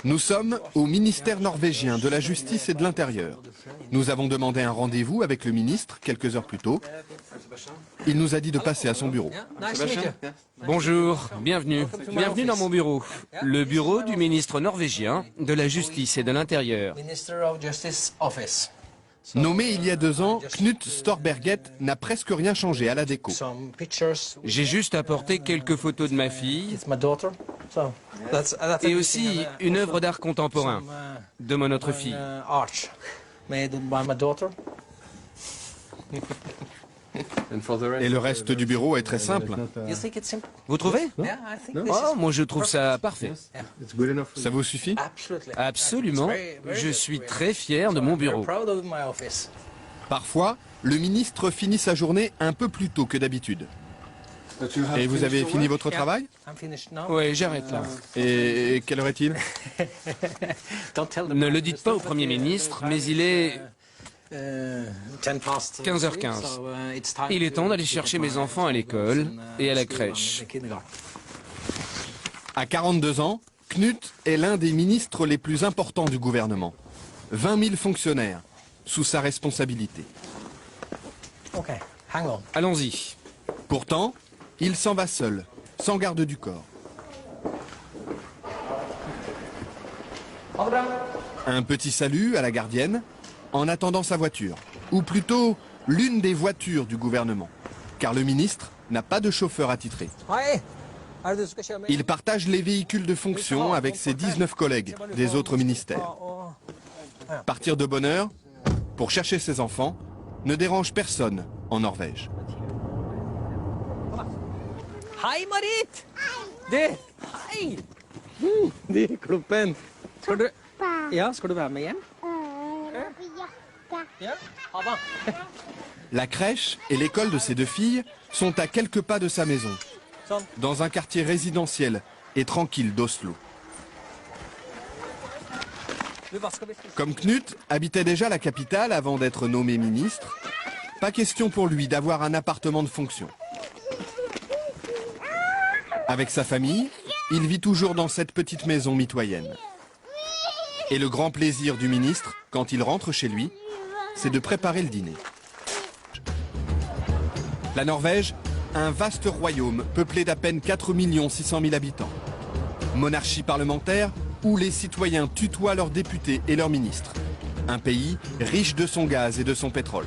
Nous sommes au ministère norvégien de la Justice et de l'Intérieur. Nous avons demandé un rendez-vous avec le ministre quelques heures plus tôt. Il nous a dit de passer à son bureau. Bonjour, bienvenue. Bienvenue dans mon bureau. Le bureau du ministre norvégien de la Justice et de l'Intérieur. Nommé il y a 2 ans, Knut Storberget n'a presque rien changé à la déco. J'ai juste apporté quelques photos de ma fille et aussi une œuvre d'art contemporain de mon autre fille. Et le reste du bureau est très simple. Vous trouvez? Oh, moi je trouve ça parfait. Ça vous suffit? Absolument. Je suis très fier de mon bureau. Parfois, le ministre finit sa journée un peu plus tôt que d'habitude. Et vous avez fini votre travail? Oui, j'arrête là. Et quelle heure est-il? Ne le dites pas au Premier ministre, mais il est 15h15. Il est temps d'aller chercher mes enfants à l'école et à la crèche. À 42 ans, Knut est l'un des ministres les plus importants du gouvernement. 20 000 fonctionnaires sous sa responsabilité. Allons-y. Pourtant, il s'en va seul, sans garde du corps. Un petit salut à la gardienne, en attendant sa voiture, ou plutôt l'une des voitures du gouvernement, car le ministre n'a pas de chauffeur attitré. Il partage les véhicules de fonction avec ses 19 collègues des autres ministères. Partir de bonne heure, pour chercher ses enfants, ne dérange personne en Norvège. Hei, Marit! Hei! De kloppen. Skal du være med hjem? Ja, ha det. La crèche et l'école de ses 2 filles sont à quelques pas de sa maison, dans un quartier résidentiel et tranquille d'Oslo. Comme Knut habitait déjà la capitale avant d'être nommé ministre, pas question pour lui d'avoir un appartement de fonction. Avec sa famille, il vit toujours dans cette petite maison mitoyenne. Et le grand plaisir du ministre, quand il rentre chez lui, c'est de préparer le dîner. La Norvège, un vaste royaume peuplé d'à peine 4 600 000 habitants. Monarchie parlementaire où les citoyens tutoient leurs députés et leurs ministres. Un pays riche de son gaz et de son pétrole.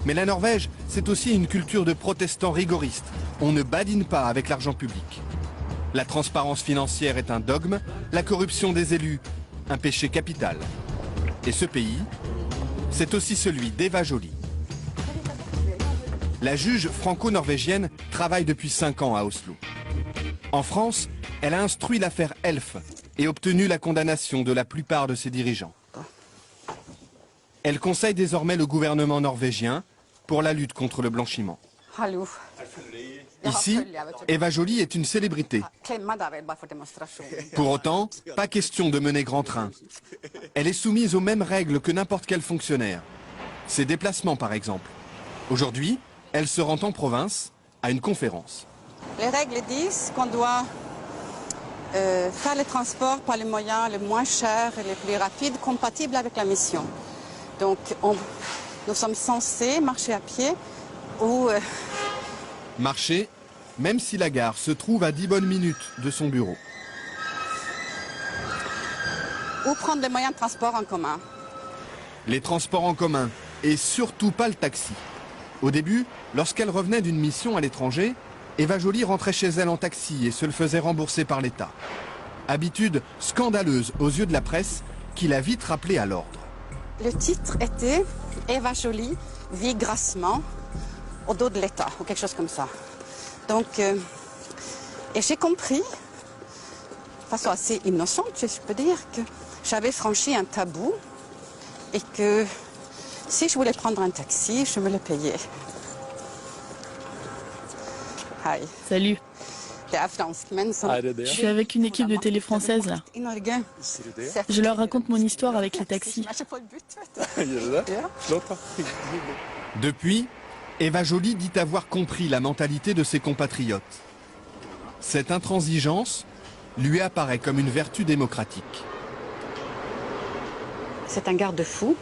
Mais la Norvège, c'est aussi une culture de protestants rigoristes. On ne badine pas avec l'argent public. La transparence financière est un dogme, la corruption des élus, un péché capital. Et ce pays, c'est aussi celui d'Eva Joly. La juge franco-norvégienne travaille depuis 5 ans à Oslo. En France, elle a instruit l'affaire Elf et obtenu la condamnation de la plupart de ses dirigeants. Elle conseille désormais le gouvernement norvégien pour la lutte contre le blanchiment. Ici, Eva Joly est une célébrité. Pour autant, pas question de mener grand train. Elle est soumise aux mêmes règles que n'importe quel fonctionnaire. Ses déplacements, par exemple. Aujourd'hui, elle se rend en province à une conférence. Les règles disent qu'on doit faire les transports par les moyens les moins chers et les plus rapides, compatibles avec la mission. Donc, nous sommes censés marcher à pied ou... Marcher, même si la gare se trouve à 10 bonnes minutes de son bureau. Ou prendre les moyens de transport en commun. Les transports en commun, et surtout pas le taxi. Au début, lorsqu'elle revenait d'une mission à l'étranger, Eva Joly rentrait chez elle en taxi et se le faisait rembourser par l'État. Habitude scandaleuse aux yeux de la presse qui l'a vite rappelée à l'ordre. Le titre était « Eva Joly vit grassement au dos de l'État » ou quelque chose comme ça. Donc, et j'ai compris, de façon assez innocente, je peux dire, que j'avais franchi un tabou et que si je voulais prendre un taxi, je me le payais. Hi. Salut. Je Je suis avec une équipe de télé française là. Je leur raconte mon histoire avec les taxis. Depuis, Eva Joly dit avoir compris la mentalité de ses compatriotes. Cette intransigeance, lui apparaît comme une vertu démocratique. C'est un garde-fou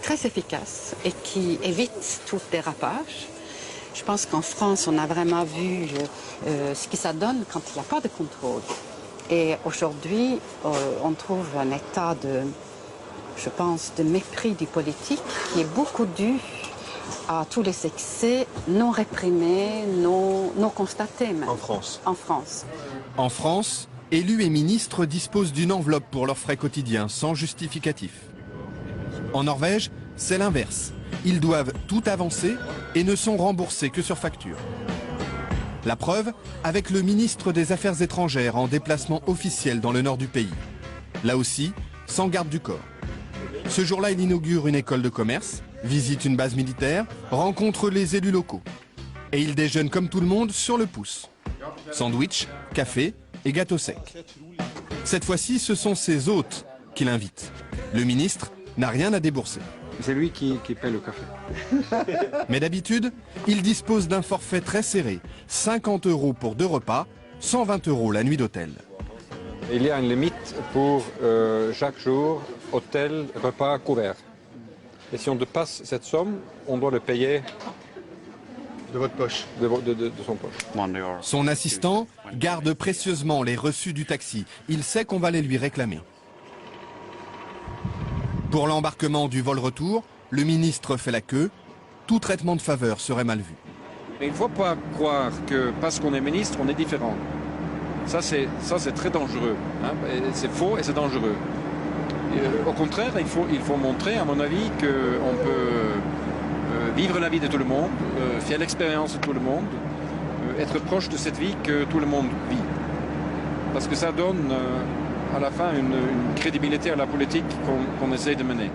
très efficace et qui évite tout dérapage. Je pense qu'en France, on a vraiment vu ce que ça donne quand il n'y a pas de contrôle. Et aujourd'hui, on trouve un état je pense, de mépris du politique qui est beaucoup dû à tous les excès non réprimés, non constatés même. En France. En France. En France, élus et ministres disposent d'une enveloppe pour leurs frais quotidiens, sans justificatif. En Norvège, c'est l'inverse. Ils doivent tout avancer et ne sont remboursés que sur facture. La preuve, avec le ministre des Affaires étrangères en déplacement officiel dans le nord du pays. Là aussi, sans garde du corps. Ce jour-là, il inaugure une école de commerce, visite une base militaire, rencontre les élus locaux. Et il déjeune comme tout le monde sur le pouce. Sandwich, café et gâteau sec. Cette fois-ci, ce sont ses hôtes qui l'invitent. Le ministre n'a rien à débourser. C'est lui qui paie le café. Mais d'habitude, il dispose d'un forfait très serré. 50 € pour 2 repas, 120 € la nuit d'hôtel. Il y a une limite pour chaque jour, hôtel, repas, couvert. Et si on dépasse cette somme, on doit le payer De votre poche. de son poche. Son assistant garde précieusement les reçus du taxi. Il sait qu'on va les lui réclamer. Pour l'embarquement du vol retour, le ministre fait la queue. Tout traitement de faveur serait mal vu. Mais il ne faut pas croire que parce qu'on est ministre, on est différent. Ça, c'est très dangereux. Hein. C'est faux et c'est dangereux. Au contraire, il faut montrer, à mon avis, qu'on peut vivre la vie de tout le monde, faire l'expérience de tout le monde, être proche de cette vie que tout le monde vit. Parce que ça donne à la fin une crédibilité à la politique qu'on essaie de mener.